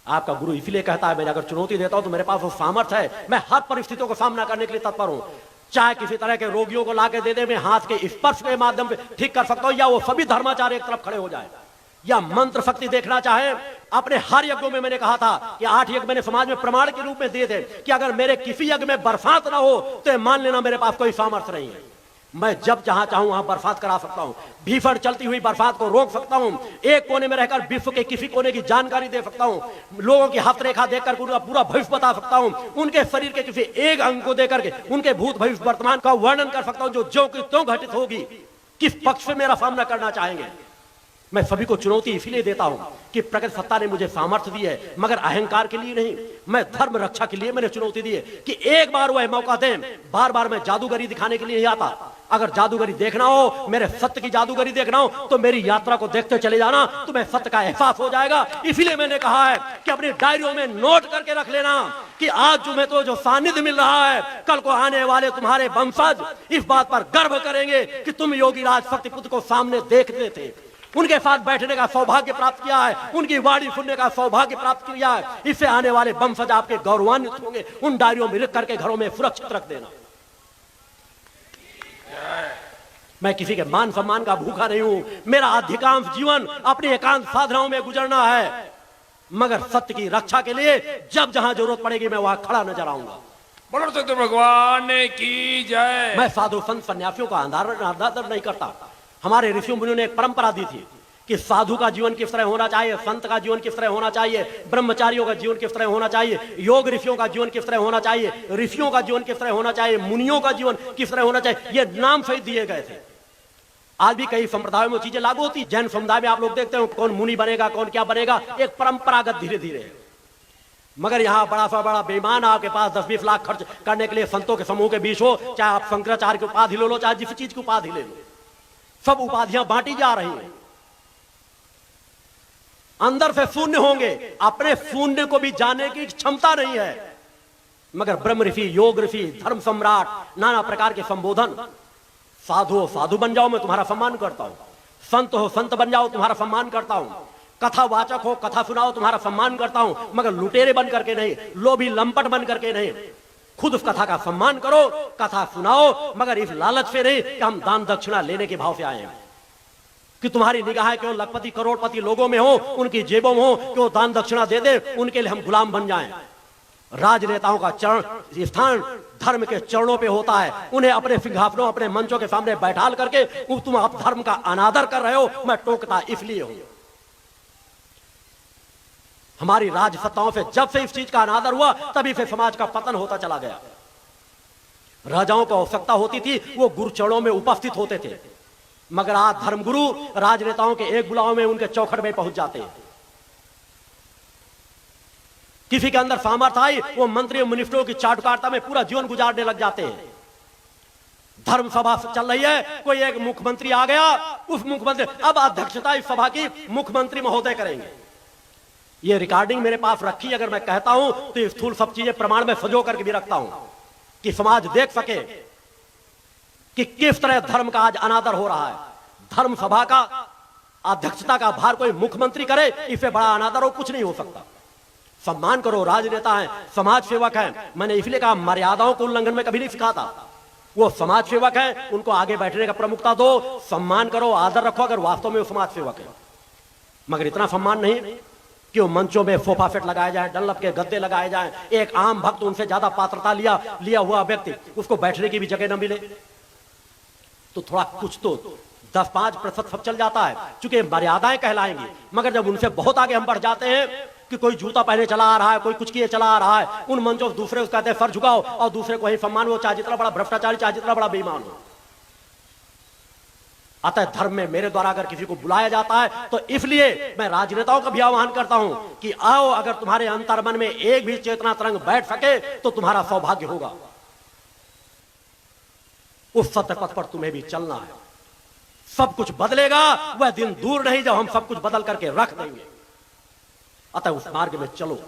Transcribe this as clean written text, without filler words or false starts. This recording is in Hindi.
आपका गुरु इसलिए कहता है, मैं अगर चुनौती देता हूं तो मेरे पास वो सामर्थ्य है, मैं हर परिस्थितियों का सामना करने के लिए तत्पर हूं। चाहे किसी तरह के रोगियों को लाके दे दे, मैं हाथ के स्पर्श के माध्यम से ठीक कर सकता हूं, या वो सभी धर्माचार्य एक तरफ खड़े हो जाए, या मंत्र शक्ति देखना चाहे। अपने हर यज्ञों में मैंने कहा था कि 8 यज्ञ मैंने समाज में प्रमाण के रूप में दिए थे कि अगर मेरे किसी यज्ञ में बरसात ना हो तो मान लेना मेरे पास कोई सामर्थ्य नहीं है। मैं जब जहां चाहूं वहां बरसात करा सकता हूं, भीषण चलती हुई बरसात को रोक सकता हूं, एक कोने में रहकर विश्व के किसी कोने की जानकारी दे सकता हूं, लोगों की हस्तरेखा देखकर पूरा भविष्य बता सकता हूं, उनके शरीर के किसी एक अंग को देकर के उनके भूत भविष्य वर्तमान का वर्णन कर सकता हूं, जो कि त्यों घटित होगी, किस पक्ष में मेरा सामना करना चाहेंगे। मैं सभी को चुनौती इसलिए देता हूं कि प्रकृति सत्ता ने मुझे सामर्थ्य दी है, मगर अहंकार के लिए नहीं। मैं धर्म रक्षा के लिए मैंने चुनौती दी है कि एक बार वह मौका दें। बार बार मैं जादूगरी दिखाने के लिए नहीं आता। अगर जादूगरी देखना हो, मेरे सत्य की जादूगरी देखना हो, तो मेरी यात्रा को देखते चले जाना, तुम्हें सत्य का एहसास हो जाएगा। इसीलिए मैंने कहा है कि अपनी डायरियों में नोट करके रख लेना कि आज तुम्हें तो जो सानिध्य मिल रहा है, कल को आने वाले तुम्हारे वंशज इस बात पर गर्व करेंगे कि तुम योगी राज शक्तिपुत्र को सामने देखते थे, उनके साथ बैठने का सौभाग्य प्राप्त किया है, उनकी वाणी सुनने का सौभाग्य प्राप्त किया है। इससे आने वाले वंशज आपके गौरवान्वित होंगे। उन डायरियों में लिख करके घरों में सुरक्षित रख देना। मैं किसी के मान सम्मान का भूखा नहीं हूं। मेरा अधिकांश जीवन अपनी एकांत साधनाओं में गुजरना है, मगर सत्य की रक्षा के लिए जब जहां जरूरत पड़ेगी मैं वहां खड़ा नजर आऊंगा। बोलो तो भगवान की जय। मैं साधु संत सन्यासियों का आदर नहीं करता। हमारे ऋषियों मुनियों ने एक परंपरा दी थी कि साधु का जीवन किस तरह होना चाहिए, संत का जीवन किस तरह होना चाहिए, ब्रह्मचारियों का जीवन किस तरह होना चाहिए, योग ऋषियों का जीवन किस तरह होना चाहिए, ऋषियों का जीवन किस तरह होना चाहिए, मुनियों का जीवन किस तरह होना चाहिए। ये नाम सहित दिए गए थे। आज भी कई संप्रदायों में चीजें लागू होती। जैन समुदाय में आप लोग देखते हो कौन मुनि बनेगा, कौन क्या बनेगा, एक परंपरागत धीरे धीरे। मगर यहाँ बड़ा सा बड़ा बेईमान आपके पास 10-20 लाख खर्च करने के लिए संतों के समूह के बीच हो, चाहे आप शंकराचार्य की उपाधि ले लो, चाहे जिस चीज की उपाधि ले लो, सब उपाधियां बांटी जा रही हैं। अंदर से शून्य होंगे, अपने शून्य को भी जानने की क्षमता नहीं है। मगर ब्रह्म ऋषि, योग ऋषि, धर्म सम्राट, नाना प्रकार के संबोधन। साधु हो साधु बन जाओ, मैं तुम्हारा सम्मान करता हूं। संत हो संत बन जाओ, तुम्हारा सम्मान करता हूं। कथावाचक हो, कथा सुनाओ, तुम्हारा सम्मान करता हूं, मगर लुटेरे बन करके नहीं, लोभी लंपट बन करके नहीं। खुद उस कथा का सम्मान करो, कथा सुनाओ, मगर इस लालच से नहीं कि हम दान दक्षिणा लेने के भाव से आए हैं, कि तुम्हारी निगाहें क्यों लखपति करोड़पति लोगों में हो, उनकी जेबों में हो, क्यों दान दक्षिणा दे दे, उनके लिए हम गुलाम बन जाएं। राजनेताओं का चरण स्थान धर्म के चरणों पे होता है। उन्हें अपने सिंहासनों, अपने मंचों के सामने बैठाल करके तुम आप धर्म का अनादर कर रहे हो। मैं टोकता इसलिए हूं, हमारी राजसत्ताओं से जब से इस चीज का अनादर हुआ तभी से समाज का पतन होता चला गया। राजाओं को आवश्यकता होती थी, वो गुरु चरणों में उपस्थित होते थे, मगर आज धर्मगुरु राजनेताओं के एक बुलाव में उनके चौखट में पहुंच जाते हैं। किसी के अंदर सामर्थ्य आई, वो मंत्री मिनिस्टरों की चाटुकारिता में पूरा जीवन गुजारने लग जाते हैं। धर्म सभा चल रही है, कोई एक मुख्यमंत्री आ गया, उस मुख्यमंत्री अब अध्यक्षता इस सभा की मुख्यमंत्री महोदय करेंगे। ये रिकॉर्डिंग मेरे पास रखी, अगर मैं कहता हूं तो स्थूल सब चीजें प्रमाण में सजो करके भी रखता हूं कि समाज देख सके कि किस तरह धर्म का आज अनादर हो रहा है। धर्म सभा का अध्यक्षता का भार कोई मुख्यमंत्री करे, इससे बड़ा अनादर हो कुछ नहीं हो सकता। सम्मान करो, राजनेता हैं, समाज सेवक हैं। मैंने इसलिए कहा मर्यादाओं को उल्लंघन में कभी नहीं सिखाता। वो समाज सेवक हैं, उनको आगे बैठने का प्रमुखता दो, सम्मान करो, आदर रखो अगर वास्तव में वो समाज सेवक है। मगर इतना सम्मान नहीं कि वो मंचों में सोफा सेट लगाए जाए, डनलप के गद्दे लगाए जाए, एक आम भक्त उनसे ज्यादा पात्रता लिया हुआ व्यक्ति उसको बैठने की भी जगह न मिले, तो थोड़ा कुछ तो 10-5% सब चल जाता है, चूंकि मर्यादाएं कहलाएंगी। मगर जब उनसे बहुत आगे हम बढ़ जाते हैं कि कोई जूता पहने चला आ रहा है, कोई कुछ किए चला आ रहा है, उन मंचों से दूसरे कहते हैं सर झुकाओ और दूसरे को ही सम्मान हो, चाहे जितना बड़ा भ्रष्टाचारी, चाहे जितना बड़ा बेईमान हो। अतः धर्म में मेरे द्वारा अगर किसी को बुलाया जाता है तो इसलिए मैं राजनेताओं का भी आह्वान करता हूं कि आओ, अगर तुम्हारे अंतर्मन में एक भी चेतना तरंग बैठ सके तो तुम्हारा सौभाग्य होगा। उस सत्य पथ पर तुम्हें भी चलना है। सब कुछ बदलेगा, वह दिन दूर नहीं जब हम सब कुछ बदल करके रख देंगे। अतः उस मार्ग में चलो।